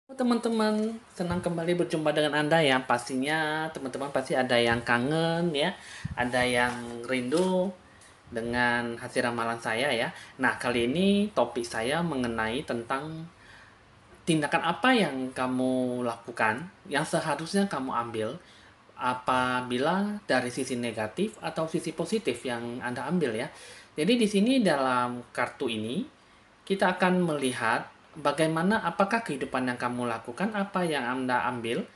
Teman-teman, senang kembali berjumpa dengan Anda ya. Pastinya teman-teman pasti ada yang kangen ya, ada yang rindu dengan hasil ramalan saya ya. Nah, kali ini topik saya mengenai tentang tindakan apa yang kamu lakukan, yang seharusnya kamu ambil apabila dari sisi negatif atau sisi positif yang Anda ambil ya. Jadi di sini dalam kartu ini kita akan melihat bagaimana apakah kehidupan yang kamu lakukan, apa yang Anda ambil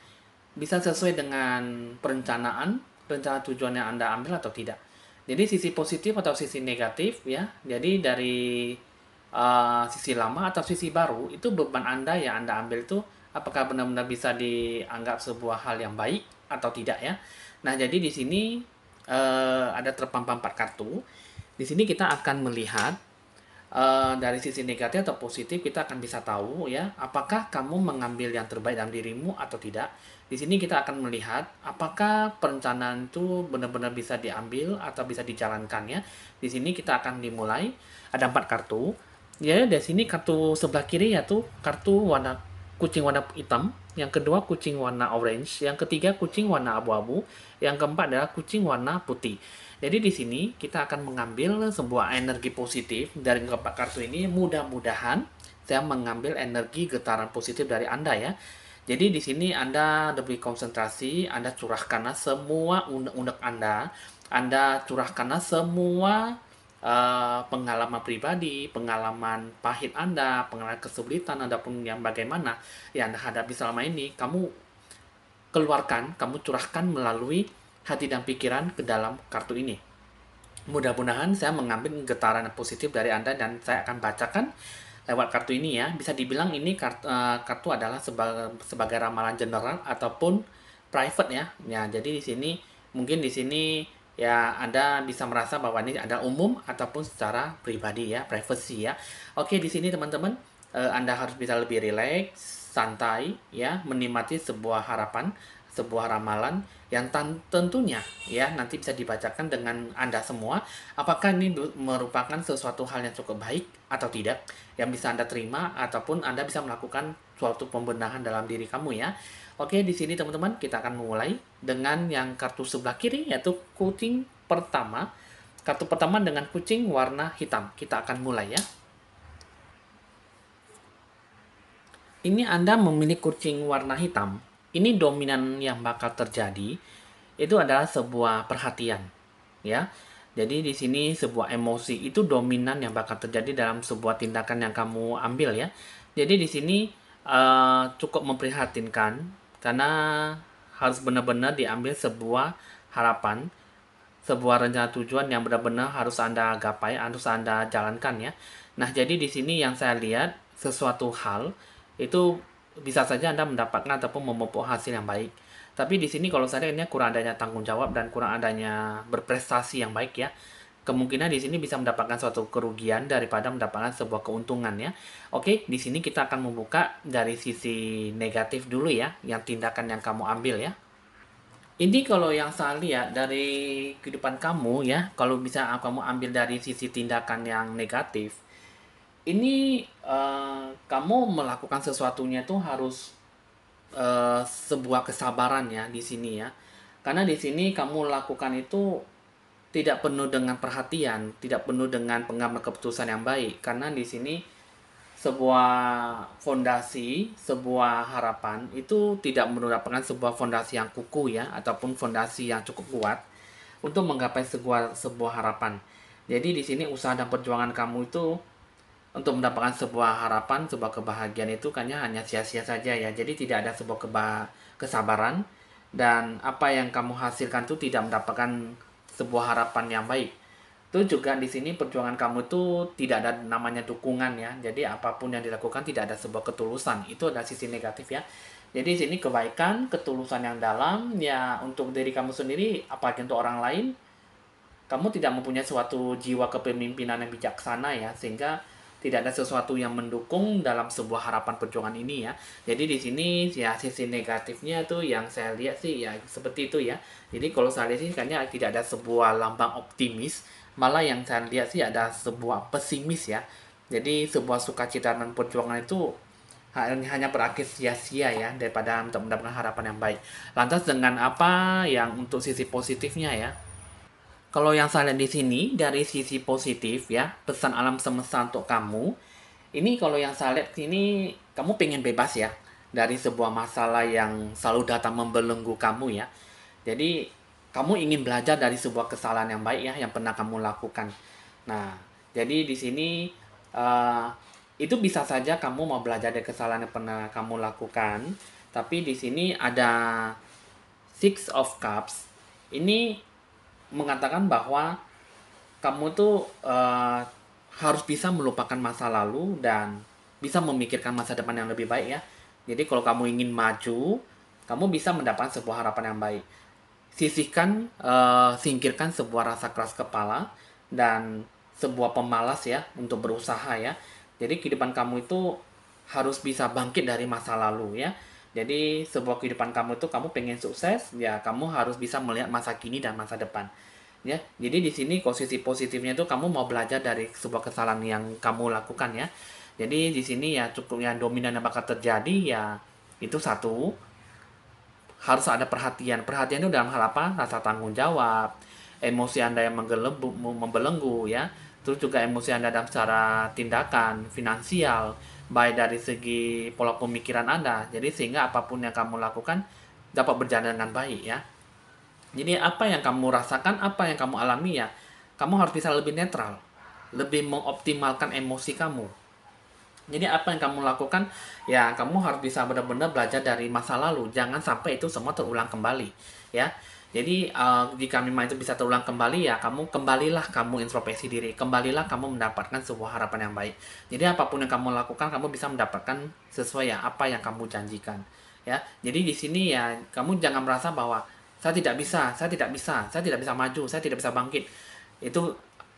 bisa sesuai dengan perencanaan, rencana tujuan yang Anda ambil atau tidak. Jadi sisi positif atau sisi negatif ya. Jadi dari sisi lama atau sisi baru itu beban Anda yang Anda ambil itu apakah benar-benar bisa dianggap sebuah hal yang baik atau tidak ya. Nah, jadi di sini ada terpampang 4 kartu. Di sini kita akan melihat dari sisi negatif atau positif kita akan bisa tahu ya apakah kamu mengambil yang terbaik dalam dirimu atau tidak. Di sini kita akan melihat apakah perencanaan itu benar-benar bisa diambil atau bisa dijalankan ya. Di sini kita akan dimulai ada 4 kartu. Ya, di sini kartu sebelah kiri yaitu kartu warna kucing warna hitam, yang kedua kucing warna orange, yang ketiga kucing warna abu-abu, yang keempat adalah kucing warna putih. Jadi di sini kita akan mengambil sebuah energi positif dari keempat kartu ini. Mudah-mudahan saya mengambil energi getaran positif dari Anda ya. Jadi di sini Anda lebih konsentrasi, Anda curahkanlah semua unek-unek Anda. Anda curahkanlah semua pengalaman pribadi, pengalaman pahit Anda, pengalaman kesulitan Anda pun yang bagaimana yang Anda hadapi selama ini, kamu keluarkan, kamu curahkan melalui hati dan pikiran ke dalam kartu ini. Mudah-mudahan saya mengambil getaran positif dari Anda dan saya akan bacakan lewat kartu ini ya. Bisa dibilang ini kartu adalah sebagai ramalan general ataupun private ya. Ya, jadi di sini mungkin di sini ya Anda bisa merasa bahwa ini ada umum ataupun secara pribadi ya, privacy ya. Oke, di sini teman-teman Anda harus bisa lebih rileks, santai ya, menikmati sebuah harapan, sebuah ramalan yang tentunya ya nanti bisa dibacakan dengan Anda semua apakah ini merupakan sesuatu hal yang cukup baik atau tidak yang bisa Anda terima ataupun Anda bisa melakukan suatu pembenahan dalam diri kamu ya. Oke, di sini teman-teman kita akan mulai dengan yang kartu sebelah kiri yaitu kucing pertama. Kartu pertama dengan kucing warna hitam. Kita akan mulai ya. Ini Anda memilih kucing warna hitam. Ini dominan yang bakal terjadi itu adalah sebuah perhatian, ya. Jadi di sini sebuah emosi itu dominan yang bakal terjadi dalam sebuah tindakan yang kamu ambil ya. Jadi di sini cukup memprihatinkan karena harus benar-benar diambil sebuah harapan, sebuah rencana tujuan yang benar-benar harus Anda gapai, harus Anda jalankan ya. Nah, jadi di sini yang saya lihat sesuatu hal itu bisa saja Anda mendapatkan ataupun memupuk hasil yang baik. Tapi di sini kalau saya lihatnya kurang adanya tanggung jawab dan kurang adanya berprestasi yang baik ya. Kemungkinan di sini bisa mendapatkan suatu kerugian daripada mendapatkan sebuah keuntungan ya. Oke, di sini kita akan membuka dari sisi negatif dulu ya, yang tindakan yang kamu ambil ya. Ini kalau yang saya lihat dari kehidupan kamu ya, kalau bisa kamu ambil dari sisi tindakan yang negatif, ini kamu melakukan sesuatunya itu harus sebuah kesabaran ya di sini ya. Karena di sini kamu lakukan itu tidak penuh dengan perhatian, tidak penuh dengan pengambil keputusan yang baik. Karena di sini sebuah fondasi, sebuah harapan itu tidak mendapatkan sebuah fondasi yang kukuh ya ataupun fondasi yang cukup kuat untuk menggapai sebuah harapan. Jadi di sini usaha dan perjuangan kamu itu untuk mendapatkan sebuah harapan, sebuah kebahagiaan itu kayaknya hanya sia-sia saja ya. Jadi tidak ada sebuah kesabaran dan apa yang kamu hasilkan itu tidak mendapatkan sebuah harapan yang baik. Itu juga di sini perjuangan kamu itu tidak ada namanya dukungan ya. Jadi apapun yang dilakukan tidak ada sebuah ketulusan. Itu adalah sisi negatif ya. Jadi di sini kebaikan, ketulusan yang dalam ya untuk diri kamu sendiri, apalagi untuk orang lain, kamu tidak mempunyai suatu jiwa kepemimpinan yang bijaksana ya, sehingga tidak ada sesuatu yang mendukung dalam sebuah harapan perjuangan ini ya. Jadi di sini ya sisi negatifnya tuh yang saya lihat sih ya seperti itu ya. Jadi kalau saya lihat sih kayaknya tidak ada sebuah lambang optimis, malah yang saya lihat sih ada sebuah pesimis ya. Jadi sebuah sukacita dan perjuangan itu hanya berakhir sia-sia ya, daripada untuk mendapatkan harapan yang baik. Lantas dengan apa yang untuk sisi positifnya ya? Kalau yang saya lihat di sini dari sisi positif ya, pesan alam semesta untuk kamu, ini kalau yang saya lihat sini kamu pengen bebas ya dari sebuah masalah yang selalu datang membelenggu kamu ya. Jadi kamu ingin belajar dari sebuah kesalahan yang baik ya yang pernah kamu lakukan. Nah, jadi di sini eh, itu bisa saja kamu mau belajar dari kesalahan yang pernah kamu lakukan, tapi di sini ada Six of Cups. Ini mengatakan bahwa kamu tuh harus bisa melupakan masa lalu dan bisa memikirkan masa depan yang lebih baik ya. Jadi kalau kamu ingin maju, kamu bisa mendapatkan sebuah harapan yang baik. Singkirkan sebuah rasa keras kepala dan sebuah pemalas ya untuk berusaha ya. Jadi kehidupan kamu itu harus bisa bangkit dari masa lalu ya. Jadi sebuah kehidupan kamu itu kamu pengen sukses ya, kamu harus bisa melihat masa kini dan masa depan ya. Jadi di sini posisi positifnya itu kamu mau belajar dari sebuah kesalahan yang kamu lakukan ya. Jadi di sini ya cukup yang dominan yang bakal terjadi ya itu satu, harus ada perhatian. Perhatian itu dalam hal apa? Rasa tanggung jawab, emosi Anda yang membelenggu ya. Terus juga emosi Anda dalam secara tindakan, finansial, baik dari segi pola pemikiran Anda. Jadi sehingga apapun yang kamu lakukan dapat berjalan dengan baik ya. Jadi apa yang kamu rasakan, apa yang kamu alami ya, kamu harus bisa lebih netral, lebih mengoptimalkan emosi kamu. Jadi apa yang kamu lakukan, ya kamu harus bisa benar-benar belajar dari masa lalu. Jangan sampai itu semua terulang kembali, ya. Jadi jika memang itu bisa terulang kembali, ya kamu introspeksi diri, kembalilah kamu mendapatkan sebuah harapan yang baik. Jadi apapun yang kamu lakukan, kamu bisa mendapatkan sesuai ya apa yang kamu janjikan, ya. Jadi di sini ya kamu jangan merasa bahwa saya tidak bisa, saya tidak bisa, saya tidak bisa maju, saya tidak bisa bangkit. Itu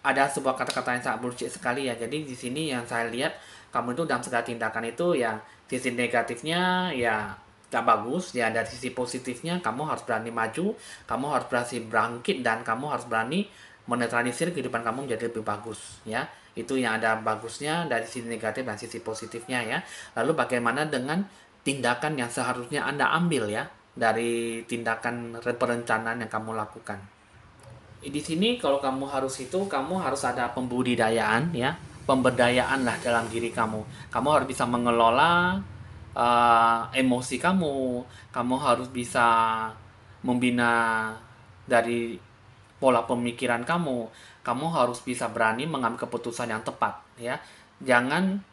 ada sebuah kata-kata yang sangat bullshit sekali ya. Jadi di sini yang saya lihat kamu itu dalam segala tindakan itu yang sisi negatifnya ya gak bagus ya, dari sisi positifnya kamu harus berani maju, kamu harus berhasil bangkit dan kamu harus berani menetralisir kehidupan kamu menjadi lebih bagus ya. Itu yang ada bagusnya dari sisi negatif dan sisi positifnya ya. Lalu bagaimana dengan tindakan yang seharusnya Anda ambil ya dari tindakan perencanaan yang kamu lakukan. Di sini kalau kamu harus ada pembudidayaan ya, pemberdayaan lah dalam diri kamu. Kamu harus bisa mengelola emosi kamu harus bisa membina dari pola pemikiran kamu harus bisa berani mengambil keputusan yang tepat ya. Jangan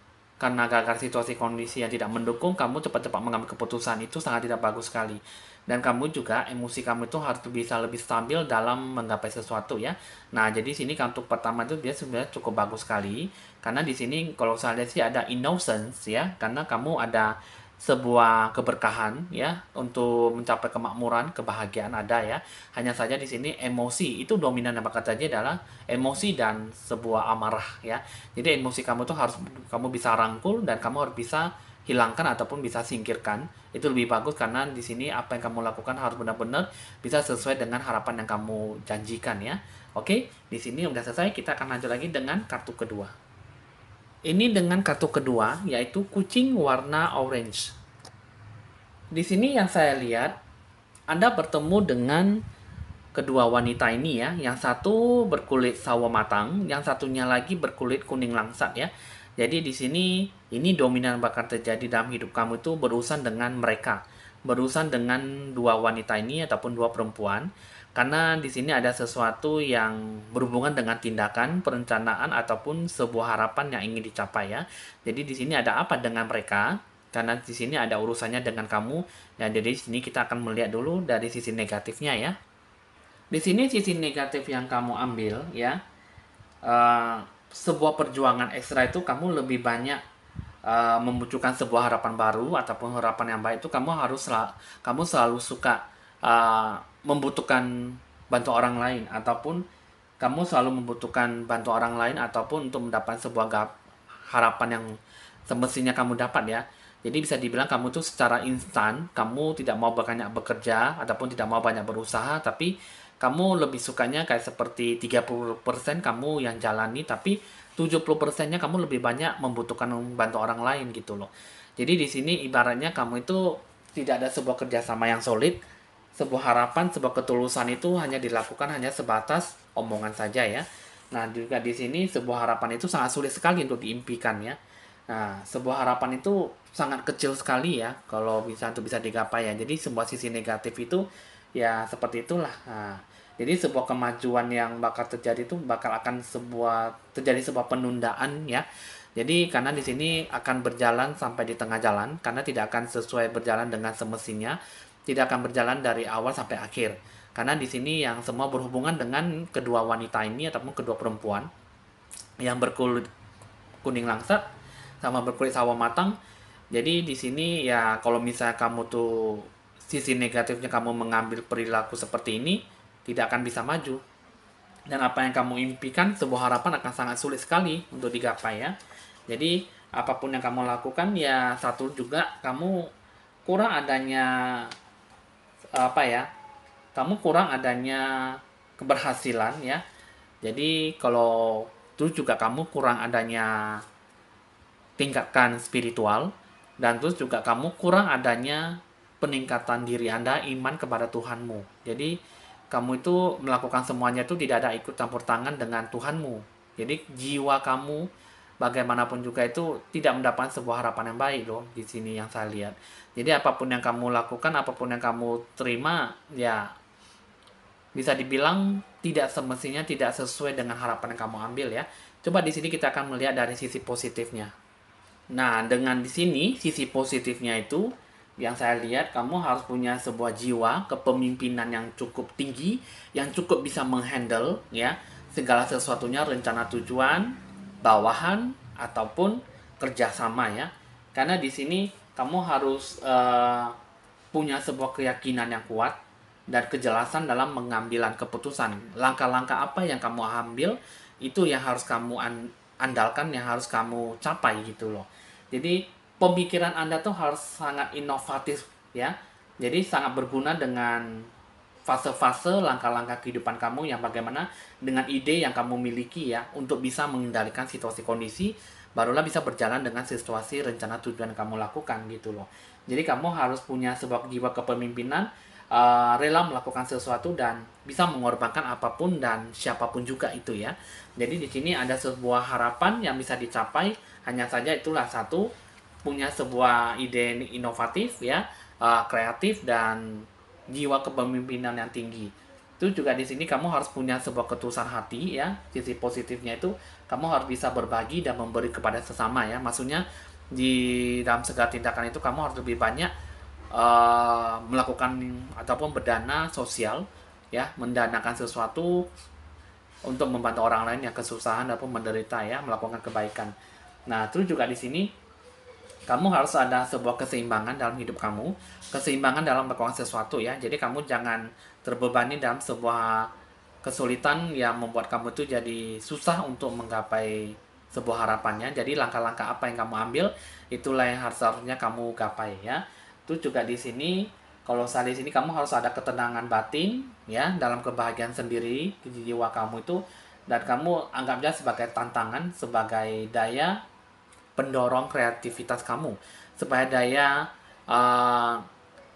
karena gara-gara situasi kondisi yang tidak mendukung kamu cepat-cepat mengambil keputusan, itu sangat tidak bagus sekali. Dan kamu juga emosi kamu itu harus bisa lebih stabil dalam menggapai sesuatu ya. Nah, jadi sini untuk pertama itu dia sebenarnya cukup bagus sekali karena di sini kalau saya lihat sih ada innocence ya, karena kamu ada sebuah keberkahan ya untuk mencapai kemakmuran, kebahagiaan ada ya. Hanya saja di sini emosi itu dominan yang bakal terjadi adalah emosi dan sebuah amarah ya. Jadi emosi kamu tuh harus kamu bisa rangkul dan kamu harus bisa hilangkan ataupun bisa singkirkan. Itu lebih bagus karena di sini apa yang kamu lakukan harus benar-benar bisa sesuai dengan harapan yang kamu janjikan ya. Oke, di sini udah selesai, kita akan lanjut lagi dengan kartu kedua. Ini dengan kartu kedua, yaitu kucing warna orange. Di sini yang saya lihat, Anda bertemu dengan kedua wanita ini ya. Yang satu berkulit sawo matang, yang satunya lagi berkulit kuning langsat ya. Jadi di sini ini dominan bakal terjadi dalam hidup kamu itu berurusan dengan mereka. Berurusan dengan dua wanita ini ataupun dua perempuan. Karena di sini ada sesuatu yang berhubungan dengan tindakan, perencanaan ataupun sebuah harapan yang ingin dicapai ya. Jadi di sini ada apa dengan mereka? Karena di sini ada urusannya dengan kamu dan dari sini kita akan melihat dulu dari sisi negatifnya ya. Di sini sisi negatif yang kamu ambil ya, uh, sebuah perjuangan ekstra itu kamu lebih banyak membutuhkan sebuah harapan baru ataupun harapan yang baik itu kamu selalu suka membutuhkan bantu orang lain ataupun kamu selalu membutuhkan bantu orang lain ataupun untuk mendapatkan sebuah harapan yang semestinya kamu dapat ya. Jadi bisa dibilang kamu tuh secara instan kamu tidak mau banyak bekerja ataupun tidak mau banyak berusaha, tapi kamu lebih sukanya kayak seperti 30% kamu yang jalani, tapi 70%-nya kamu lebih banyak membutuhkan membantu orang lain gitu loh. Jadi di sini ibaratnya kamu itu tidak ada sebuah kerjasama yang solid, sebuah harapan, sebuah ketulusan itu hanya dilakukan hanya sebatas omongan saja ya. Nah, juga di sini sebuah harapan itu sangat sulit sekali untuk diimpikan ya. Nah, sebuah harapan itu sangat kecil sekali ya kalau bisa digapai ya. Jadi sebuah sisi negatif itu ya seperti itulah. Nah, jadi sebuah kemajuan yang bakal terjadi itu bakal akan terjadi sebuah penundaan ya. Jadi karena di sini akan berjalan sampai di tengah jalan karena tidak akan sesuai berjalan dengan semestinya, tidak akan berjalan dari awal sampai akhir. Karena di sini yang semua berhubungan dengan kedua wanita ini ataupun kedua perempuan yang berkulit kuning langsat sama berkulit sawo matang. Jadi di sini ya kalau misalnya kamu tuh sisi negatifnya kamu mengambil perilaku seperti ini, tidak akan bisa maju. Dan apa yang kamu impikan, sebuah harapan akan sangat sulit sekali untuk digapai ya. Jadi apapun yang kamu lakukan ya satu juga kamu kurang adanya apa ya? Kamu kurang adanya keberhasilan ya. Jadi kalau itu juga kamu kurang adanya tingkatkan spiritual, dan terus juga kamu kurang adanya peningkatan diri Anda, iman kepada Tuhanmu. Jadi kamu itu melakukan semuanya itu tidak ada ikut campur tangan dengan Tuhanmu. Jadi jiwa kamu bagaimanapun juga itu tidak mendapatkan sebuah harapan yang baik loh di sini yang saya lihat. Jadi apapun yang kamu lakukan, apapun yang kamu terima, ya bisa dibilang tidak semestinya tidak sesuai dengan harapan yang kamu ambil ya. Coba di sini kita akan melihat dari sisi positifnya. Nah, dengan di sini sisi positifnya itu yang saya lihat kamu harus punya sebuah jiwa kepemimpinan yang cukup tinggi, yang cukup bisa menghandle ya segala sesuatunya, rencana tujuan, bawahan ataupun kerjasama ya. Karena di sini kamu harus punya sebuah keyakinan yang kuat dan kejelasan dalam pengambilan keputusan. Langkah-langkah apa yang kamu ambil itu yang harus kamu andalkan, yang harus kamu capai gitu loh. Jadi pemikiran Anda tuh harus sangat inovatif ya. Jadi sangat berguna dengan fase-fase langkah-langkah kehidupan kamu yang bagaimana dengan ide yang kamu miliki ya untuk bisa mengendalikan situasi kondisi, barulah bisa berjalan dengan situasi rencana tujuan yang kamu lakukan gitu loh. Jadi kamu harus punya sebuah jiwa kepemimpinan, rela melakukan sesuatu dan bisa mengorbankan apapun dan siapapun juga itu ya. Jadi di sini ada sebuah harapan yang bisa dicapai, hanya saja itulah satu punya sebuah ide inovatif ya, kreatif dan jiwa kepemimpinan yang tinggi. Itu juga di sini kamu harus punya sebuah ketulusan hati ya. Sisi positifnya itu kamu harus bisa berbagi dan memberi kepada sesama ya. Maksudnya di dalam segala tindakan itu kamu harus lebih banyak melakukan ataupun berdana sosial ya, mendanakan sesuatu untuk membantu orang lain yang kesusahan ataupun menderita ya, melakukan kebaikan. Nah, terus juga di sini kamu harus ada sebuah keseimbangan dalam hidup kamu, keseimbangan dalam melakukan sesuatu ya. Jadi kamu jangan terbebani dalam sebuah kesulitan yang membuat kamu itu jadi susah untuk menggapai sebuah harapannya. Jadi langkah-langkah apa yang kamu ambil itulah yang harusnya kamu gapai ya. Itu juga di sini kalau saat di sini kamu harus ada ketenangan batin ya dalam kebahagiaan sendiri di jiwa kamu itu, dan kamu anggapnya sebagai tantangan, sebagai daya pendorong kreativitas kamu supaya daya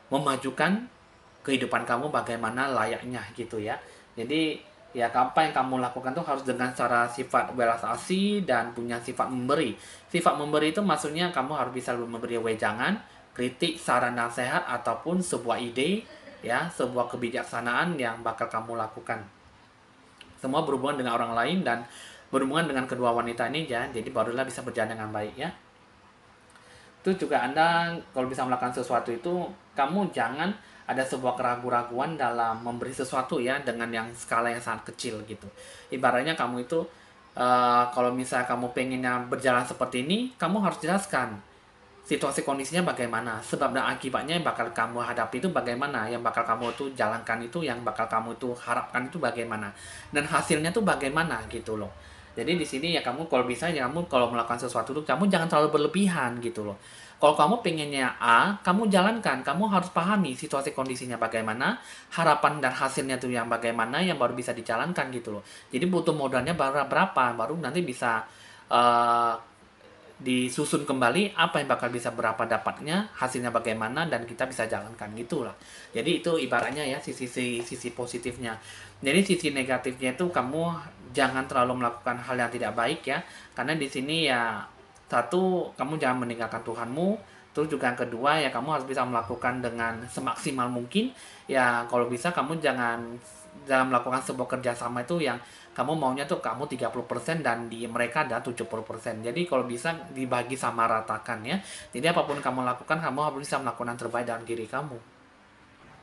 memajukan kehidupan kamu bagaimana layaknya gitu ya. Jadi ya apa yang kamu lakukan tuh harus dengan cara sifat welas asih dan punya sifat memberi. Sifat memberi itu maksudnya kamu harus bisa memberi wejangan, kritik, saran nasihat ataupun sebuah ide ya, sebuah kebijaksanaan yang bakal kamu lakukan. Semua berhubungan dengan orang lain dan berhubungan dengan kedua wanita ini ya, jadi barulah bisa berjalan dengan baik ya. Itu juga Anda kalau bisa melakukan sesuatu itu kamu jangan ada sebuah keraguan-raguan dalam memberi sesuatu ya dengan yang skala yang sangat kecil gitu. Ibaratnya kamu itu kalau misalnya kamu pengennya berjalan seperti ini, kamu harus jelaskan situasi kondisinya bagaimana, sebab dan akibatnya yang bakal kamu hadapi itu bagaimana, yang bakal kamu tuh jalankan itu, yang bakal kamu tuh harapkan itu bagaimana, dan hasilnya tuh bagaimana gitu loh. Jadi di sini ya kamu kalau bisa ya kamu kalau melakukan sesuatu itu kamu jangan terlalu berlebihan gitu loh. Kalau kamu pengennya A, kamu jalankan. Kamu harus pahami situasi kondisinya bagaimana, harapan dan hasilnya tuh yang bagaimana, yang baru bisa dijalankan gitu loh. Jadi butuh modalnya berapa, baru nanti bisa eh, disusun kembali apa yang bakal bisa berapa dapatnya, hasilnya bagaimana, dan kita bisa jalankan gitulah. Jadi itu ibaratnya ya sisi positifnya. Jadi sisi negatifnya itu kamu jangan terlalu melakukan hal yang tidak baik ya, karena di sini ya satu, kamu jangan meninggalkan Tuhanmu. Terus juga yang kedua ya kamu harus bisa melakukan dengan semaksimal mungkin. Ya kalau bisa kamu jangan dalam melakukan sebuah kerjasama itu yang kamu maunya tuh kamu 30% dan di mereka ada 70%. Jadi kalau bisa dibagi sama ratakan ya. Jadi apapun kamu lakukan, kamu harus bisa melakukan yang terbaik dalam diri kamu.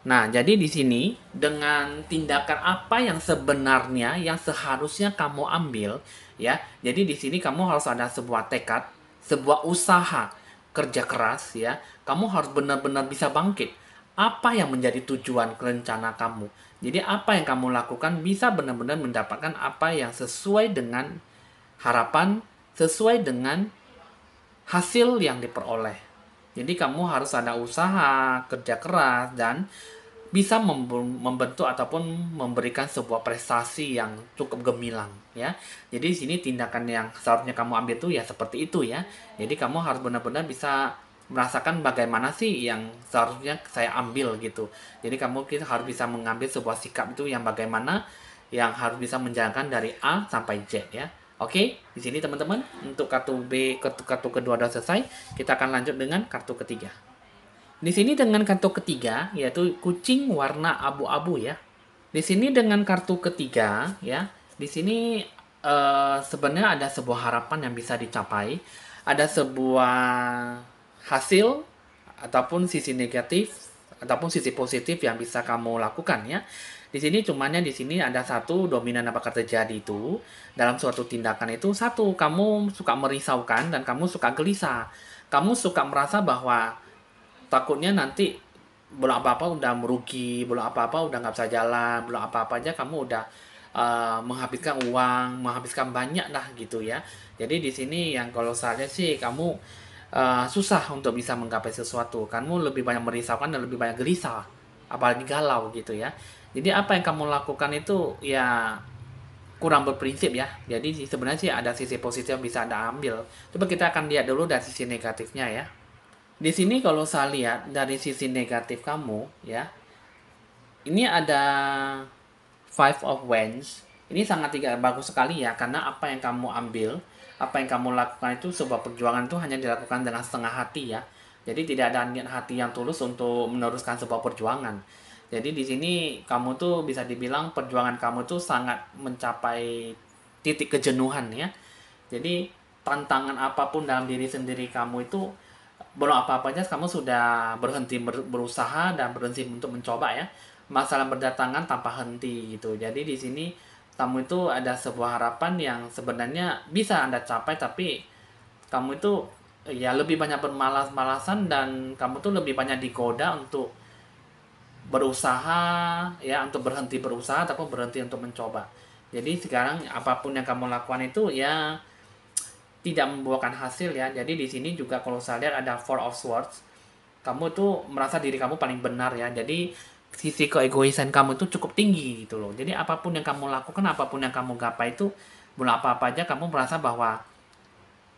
Nah, jadi di sini dengan tindakan apa yang sebenarnya yang seharusnya kamu ambil ya. Jadi di sini kamu harus ada sebuah tekad, sebuah usaha kerja keras ya. Kamu harus benar-benar bisa bangkit. Apa yang menjadi tujuan rencana kamu? Jadi apa yang kamu lakukan bisa benar-benar mendapatkan apa yang sesuai dengan harapan, sesuai dengan hasil yang diperoleh. Jadi kamu harus ada usaha, kerja keras, dan bisa membentuk ataupun memberikan sebuah prestasi yang cukup gemilang ya. Jadi di sini tindakan yang seharusnya kamu ambil tuh ya seperti itu ya. Jadi kamu harus benar-benar bisa merasakan bagaimana sih yang seharusnya saya ambil gitu. Jadi kamu kita harus bisa mengambil sebuah sikap itu yang bagaimana yang harus bisa menjalankan dari A sampai Z ya. Oke, di sini teman-teman untuk kartu B, kartu kedua sudah selesai. Kita akan lanjut dengan kartu ketiga. Di sini dengan kartu ketiga yaitu kucing warna abu-abu ya. Di sini dengan kartu ketiga ya, di sini sebenarnya ada sebuah harapan yang bisa dicapai, ada sebuah hasil ataupun sisi negatif ataupun sisi positif yang bisa kamu lakukan ya. Di sini cumannya di sini ada satu dominan apa terjadi itu dalam suatu tindakan itu satu kamu suka merisaukan dan kamu suka gelisah. Kamu suka merasa bahwa takutnya nanti belum apa-apa udah merugi, belum apa-apa udah nggak bisa jalan, belum apa-apa aja kamu udah menghabiskan uang, menghabiskan banyak lah gitu ya. Jadi di sini yang kalau saya sih kamu susah untuk bisa menggapai sesuatu. Kamu lebih banyak merisaukan dan lebih banyak gelisah, apalagi galau gitu ya. Jadi apa yang kamu lakukan itu ya kurang berprinsip ya. Jadi sebenarnya sih ada sisi positif yang bisa Anda ambil. Coba kita akan lihat dulu dari sisi negatifnya ya. Di sini kalau saya lihat dari sisi negatif kamu ya, ini ada Five of Wands. Ini sangat tidak bagus sekali ya, karena apa yang kamu ambil, apa yang kamu lakukan itu sebuah perjuangan itu hanya dilakukan dengan setengah hati ya. Jadi tidak ada niat hati yang tulus untuk meneruskan sebuah perjuangan. Jadi di sini kamu tuh bisa dibilang perjuangan kamu tuh sangat mencapai titik kejenuhan ya. Jadi tantangan apapun dalam diri sendiri kamu itu belum apa-apanya kamu sudah berhenti berusaha dan berhenti untuk mencoba ya. Masalah berdatangan tanpa henti gitu. Jadi di sini kamu itu ada sebuah harapan yang sebenarnya bisa Anda capai, tapi kamu itu ya lebih banyak bermalas-malasan dan kamu tuh lebih banyak digoda untuk berusaha ya, untuk berhenti berusaha ataupun berhenti untuk mencoba. Jadi sekarang apapun yang kamu lakukan itu ya tidak membuahkan hasil ya. Jadi di sini juga kalau saya lihat ada Four of Swords. Kamu tuh merasa diri kamu paling benar ya. Jadi sisi keegoisan kamu itu cukup tinggi gitu loh. Jadi apapun yang kamu lakukan, apapun yang kamu gapai itu belum apa-apa aja kamu merasa bahwa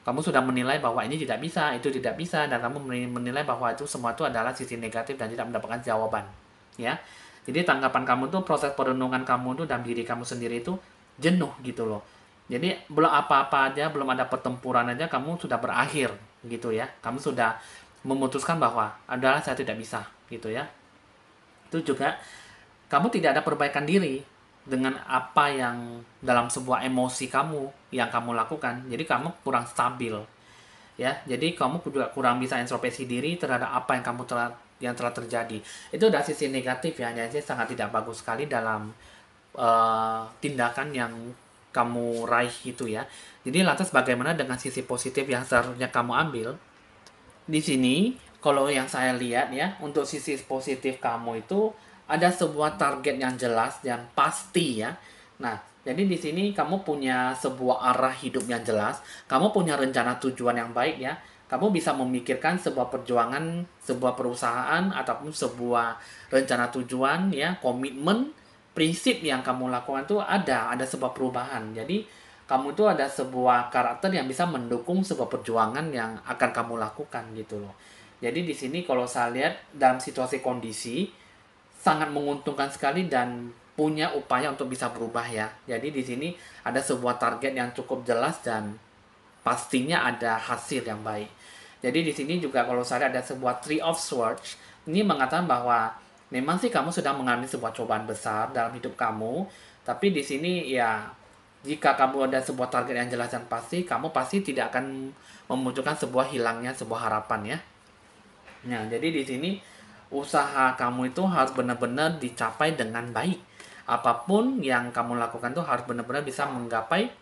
kamu sudah menilai bahwa ini tidak bisa, itu tidak bisa, dan kamu menilai bahwa itu semua itu adalah sisi negatif dan tidak mendapatkan jawaban. Ya, jadi tanggapan kamu tuh, proses perenungan kamu tuh dalam diri kamu sendiri itu jenuh gitu loh. Jadi belum apa-apa aja, belum ada pertempuran aja, kamu sudah berakhir gitu ya. Kamu sudah memutuskan bahwa adalah saya tidak bisa gitu ya. Itu juga kamu tidak ada perbaikan diri dengan apa yang dalam sebuah emosi kamu yang kamu lakukan. Jadi kamu kurang stabil ya. Jadi kamu juga kurang bisa introspeksi diri terhadap apa yang telah terjadi. Itu dari sisi negatif ya. Jadi sangat tidak bagus sekali dalam tindakan yang kamu raih itu ya. Jadi lantas bagaimana dengan sisi positif yang seharusnya kamu ambil? Di sini kalau yang saya lihat ya, untuk sisi positif kamu itu ada sebuah target yang jelas dan pasti ya. Nah, Jadi di sini kamu punya sebuah arah hidup yang jelas, kamu punya rencana tujuan yang baik ya. Kamu bisa memikirkan sebuah perjuangan, sebuah perusahaan ataupun sebuah rencana tujuan ya, komitmen, prinsip yang kamu lakukan itu ada sebuah perubahan. Jadi kamu itu ada sebuah karakter yang bisa mendukung sebuah perjuangan yang akan kamu lakukan gitu loh. Jadi di sini kalau saya lihat dalam situasi kondisi sangat menguntungkan sekali dan punya upaya untuk bisa berubah ya. Jadi di sini ada sebuah target yang cukup jelas dan pastinya ada hasil yang baik. Jadi di sini juga kalau saya ada sebuah Three of Swords, ini mengatakan bahwa memang sih kamu sudah mengalami sebuah cobaan besar dalam hidup kamu, tapi di sini ya jika kamu ada sebuah target yang jelas dan pasti, kamu pasti tidak akan memunculkan sebuah hilangnya sebuah harapan ya. Nah, jadi di sini usaha kamu itu harus benar-benar dicapai dengan baik. Apapun yang kamu lakukan itu harus benar-benar bisa menggapai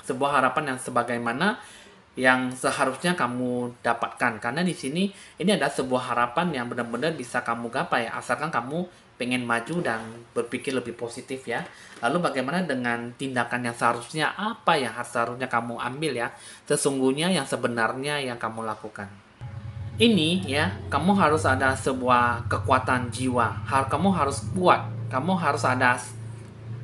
sebuah harapan yang sebagaimana yang seharusnya kamu dapatkan. Karena di sini ini ada sebuah harapan yang benar-benar bisa kamu gapai asalkan kamu pengen maju dan berpikir lebih positif ya. Lalu bagaimana dengan tindakan yang seharusnya, apa yang seharusnya kamu ambil ya? Sesungguhnya yang sebenarnya yang kamu lakukan. Ini ya, kamu harus ada sebuah kekuatan jiwa. Kamu harus kuat. Kamu harus ada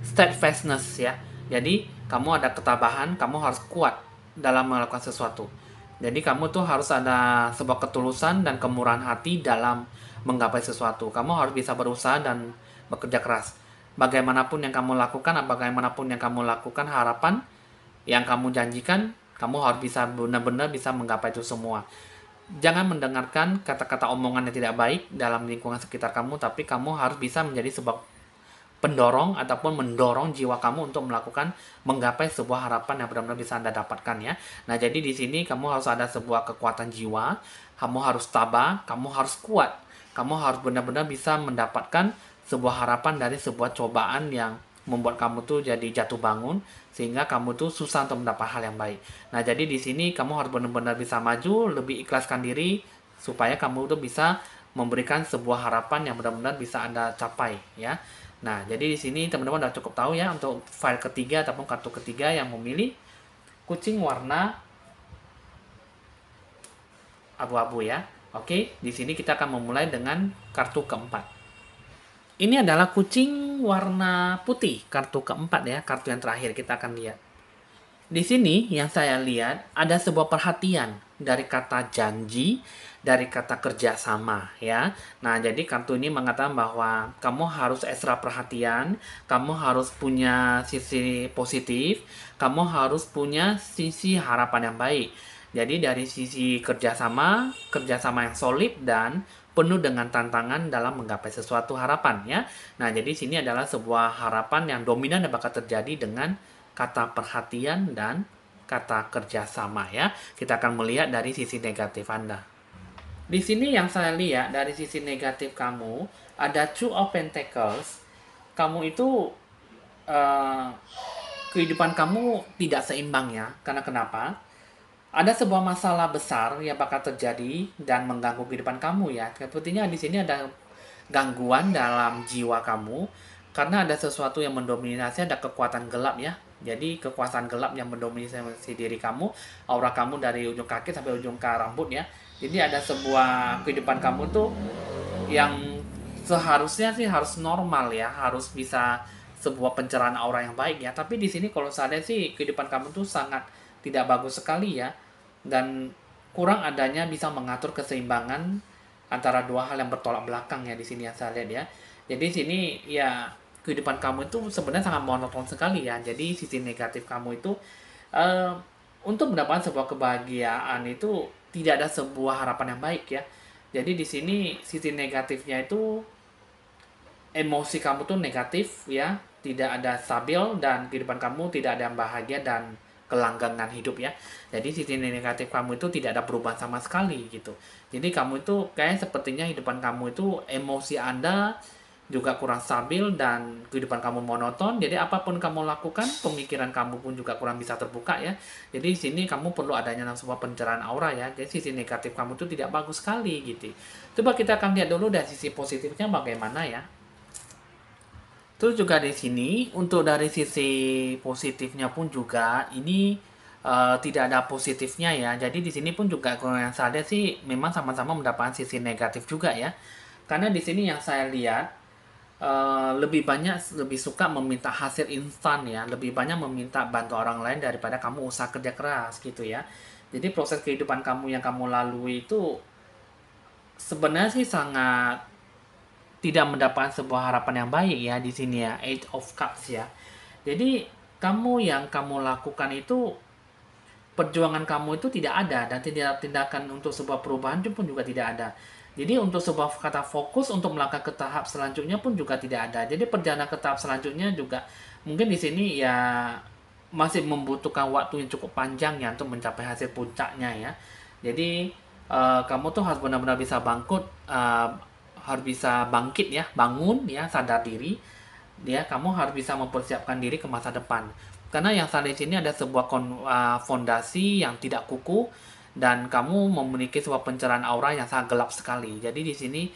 steadfastness ya. Jadi, kamu ada ketabahan, kamu harus kuat dalam melakukan sesuatu. Jadi, kamu tuh harus ada sebuah ketulusan dan kemurahan hati dalam menggapai sesuatu. Kamu harus bisa berusaha dan bekerja keras. Bagaimanapun yang kamu lakukan, bagaimanapun yang kamu lakukan, harapan yang kamu janjikan, kamu harus bisa benar-benar bisa menggapai itu semua. Jangan mendengarkan kata-kata omongan yang tidak baik dalam lingkungan sekitar kamu, tapi kamu harus bisa menjadi sebuah pendorong ataupun mendorong jiwa kamu untuk menggapai sebuah harapan yang benar-benar bisa Anda dapatkan ya. Nah, jadi di sini kamu harus ada sebuah kekuatan jiwa, kamu harus tabah, kamu harus kuat. Kamu harus benar-benar bisa mendapatkan sebuah harapan dari sebuah cobaan yang membuat kamu tuh jadi jatuh bangun sehingga kamu tuh susah untuk mendapat hal yang baik. Nah, jadi di sini kamu harus benar-benar bisa maju, lebih ikhlaskan diri supaya kamu tuh bisa memberikan sebuah harapan yang benar-benar bisa Anda capai ya. Nah, jadi di sini teman-teman udah cukup tahu ya untuk file ketiga ataupun kartu ketiga yang memilih kucing warna abu-abu ya. Oke, di sini kita akan memulai dengan kartu keempat. Ini adalah kucing warna putih, kartu keempat ya, kartu yang terakhir kita akan lihat. Di sini yang saya lihat ada sebuah perhatian dari kata janji, dari kata kerjasama ya. Nah, jadi kartu ini mengatakan bahwa kamu harus ekstra perhatian, kamu harus punya sisi positif, kamu harus punya sisi harapan yang baik. Jadi dari sisi kerjasama, kerjasama yang solid dan penuh dengan tantangan dalam menggapai sesuatu harapan ya. Nah, jadi sini adalah sebuah harapan yang dominan dan bakal terjadi dengan kata perhatian dan kata kerjasama ya. Kita akan melihat dari sisi negatif Anda. Di sini yang saya lihat dari sisi negatif kamu ada Two of Pentacles. Kamu itu kehidupan kamu tidak seimbang ya. Karena kenapa? Ada sebuah masalah besar yang bakal terjadi dan mengganggu kehidupan kamu ya. Sepertinya di sini ada gangguan dalam jiwa kamu karena ada sesuatu yang mendominasi, ada kekuatan gelap ya. Jadi kekuasaan gelap yang mendominasi diri kamu, aura kamu dari ujung kaki sampai ujung ke rambut ya. Jadi ada sebuah kehidupan kamu tuh yang seharusnya sih harus normal ya, harus bisa sebuah pencerahan aura yang baik ya. Tapi di sini kalau saya lihat sih kehidupan kamu tuh sangat tidak bagus sekali ya, dan kurang adanya bisa mengatur keseimbangan antara dua hal yang bertolak belakang ya di sini yang saya lihat ya. Jadi di sini ya kehidupan kamu itu sebenarnya sangat monoton sekali ya. Jadi sisi negatif kamu itu eh, untuk mendapatkan sebuah kebahagiaan itu tidak ada sebuah harapan yang baik ya. Jadi di sini sisi negatifnya itu emosi kamu tuh negatif ya, tidak ada stabil dan kehidupan kamu tidak ada yang bahagia dan kelanggengan hidup ya. Jadi sisi negatif kamu itu tidak ada perubahan sama sekali gitu. Jadi kamu itu kayak sepertinya kehidupan kamu itu emosi Anda juga kurang stabil dan kehidupan kamu monoton. Jadi apapun kamu lakukan, pemikiran kamu pun juga kurang bisa terbuka ya. Jadi di sini kamu perlu adanya sebuah pencerahan aura ya. Jadi sisi negatif kamu itu tidak bagus sekali gitu. Coba kita akan lihat dulu dari sisi positifnya bagaimana ya. Terus juga di sini untuk dari sisi positifnya pun juga ini tidak ada positifnya ya. Jadi di sini pun juga kalau yang saya lihat sih memang sama-sama mendapatkan sisi negatif juga ya. Karena di sini yang saya lihat lebih banyak lebih suka meminta hasil instan ya, lebih banyak meminta bantu orang lain daripada kamu usaha kerja keras gitu ya. Jadi proses kehidupan kamu yang kamu lalui itu sebenarnya sih sangat tidak mendapatkan sebuah harapan yang baik ya di sini ya, Eight of Cups ya. Jadi kamu yang kamu lakukan itu perjuangan kamu itu tidak ada dan tidak tindakan untuk sebuah perubahan pun juga tidak ada. Jadi untuk sebuah kata fokus untuk melangkah ke tahap selanjutnya pun juga tidak ada. Jadi perjalanan ke tahap selanjutnya juga mungkin di sini ya masih membutuhkan waktu yang cukup panjang ya untuk mencapai hasil puncaknya ya. Jadi kamu tuh harus benar-benar bisa harus bisa bangkit ya, bangun ya, sadar diri. Dia kamu harus bisa mempersiapkan diri ke masa depan. Karena yang saat ini ada sebuah fondasi yang tidak kukuh dan kamu memiliki sebuah pencerahan aura yang sangat gelap sekali. Jadi di sini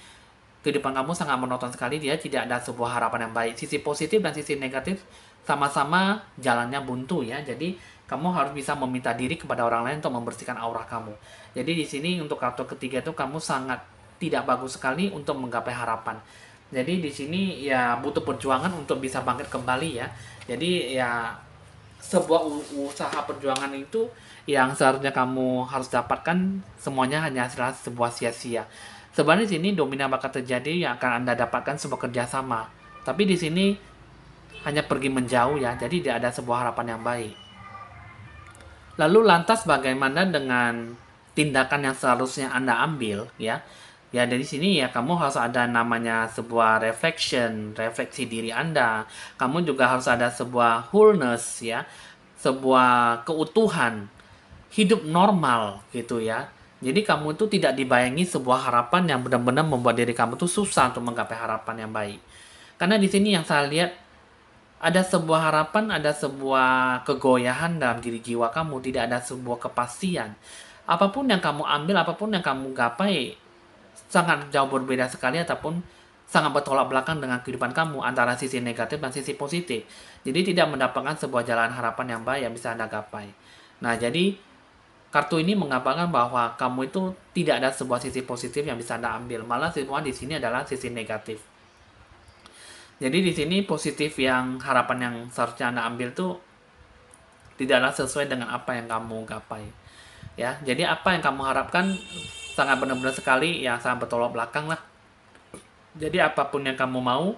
kehidupan kamu sangat monoton sekali, dia tidak ada sebuah harapan yang baik. Sisi positif dan sisi negatif sama-sama jalannya buntu ya. Jadi kamu harus bisa meminta diri kepada orang lain untuk membersihkan aura kamu. Jadi di sini untuk kartu ketiga itu kamu sangat tidak bagus sekali untuk menggapai harapan. Jadi di sini ya butuh perjuangan untuk bisa bangkit kembali ya. Jadi ya sebuah usaha perjuangan itu yang seharusnya kamu harus dapatkan semuanya hanya adalah sebuah sia-sia. Sebenarnya di sini dominan bakal terjadi yang akan Anda dapatkan sebuah kerjasama. Tapi di sini hanya pergi menjauh ya, jadi tidak ada sebuah harapan yang baik. Lalu lantas bagaimana dengan tindakan yang seharusnya Anda ambil ya? Ya dari sini ya kamu harus ada namanya sebuah refleksi diri Anda. Kamu juga harus ada sebuah wholeness ya, sebuah keutuhan, hidup normal gitu ya. Jadi kamu itu tidak dibayangi sebuah harapan yang benar-benar membuat diri kamu tuh susah untuk menggapai harapan yang baik. Karena di sini yang saya lihat ada sebuah harapan, ada sebuah kegoyahan dalam diri jiwa kamu, tidak ada sebuah kepastian. Apapun yang kamu ambil, apapun yang kamu gapai, sangat jauh berbeda sekali ataupun sangat bertolak belakang dengan kehidupan kamu antara sisi negatif dan sisi positif. Jadi tidak mendapatkan sebuah jalan harapan yang baik yang bisa Anda gapai. Nah, jadi kartu ini mengatakan bahwa kamu itu tidak ada sebuah sisi positif yang bisa Anda ambil. Malah semua di sini adalah sisi negatif. Jadi di sini positif yang harapan yang seharusnya Anda ambil tuh tidaklah sesuai dengan apa yang kamu gapai. Ya, jadi apa yang kamu harapkan sangat benar-benar sekali ya sangat bertolak belakang lah. Jadi apapun yang kamu mau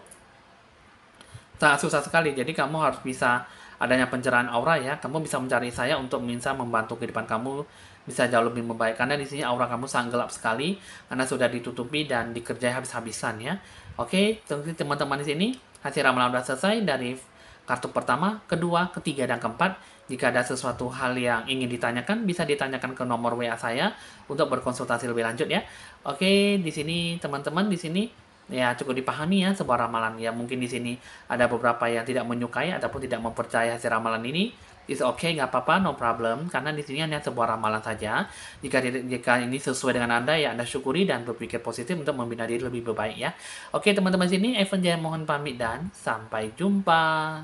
sangat susah sekali. Jadi kamu harus bisa adanya pencerahan aura ya. Kamu bisa mencari saya untuk bisa membantu kehidupan kamu bisa jauh lebih membaik. Karena di sini aura kamu sangat gelap sekali karena sudah ditutupi dan dikerjai habis-habisan ya. Oke, teman-teman di sini hasil ramalan sudah selesai dari kartu pertama, kedua, ketiga, dan keempat. Jika ada sesuatu hal yang ingin ditanyakan, bisa ditanyakan ke nomor WA saya untuk berkonsultasi lebih lanjut ya. Oke, di sini teman-teman di sini ya cukup dipahami ya sebuah ramalan. Ya mungkin di sini ada beberapa yang tidak menyukai ataupun tidak mempercayai hasil ramalan ini. It's okay, nggak apa-apa, no problem. Karena di sini hanya sebuah ramalan saja. Jika ini sesuai dengan Anda, ya Anda syukuri dan berpikir positif untuk membina diri lebih baik ya. Oke teman-teman sini, Evan Jaya mohon pamit dan sampai jumpa.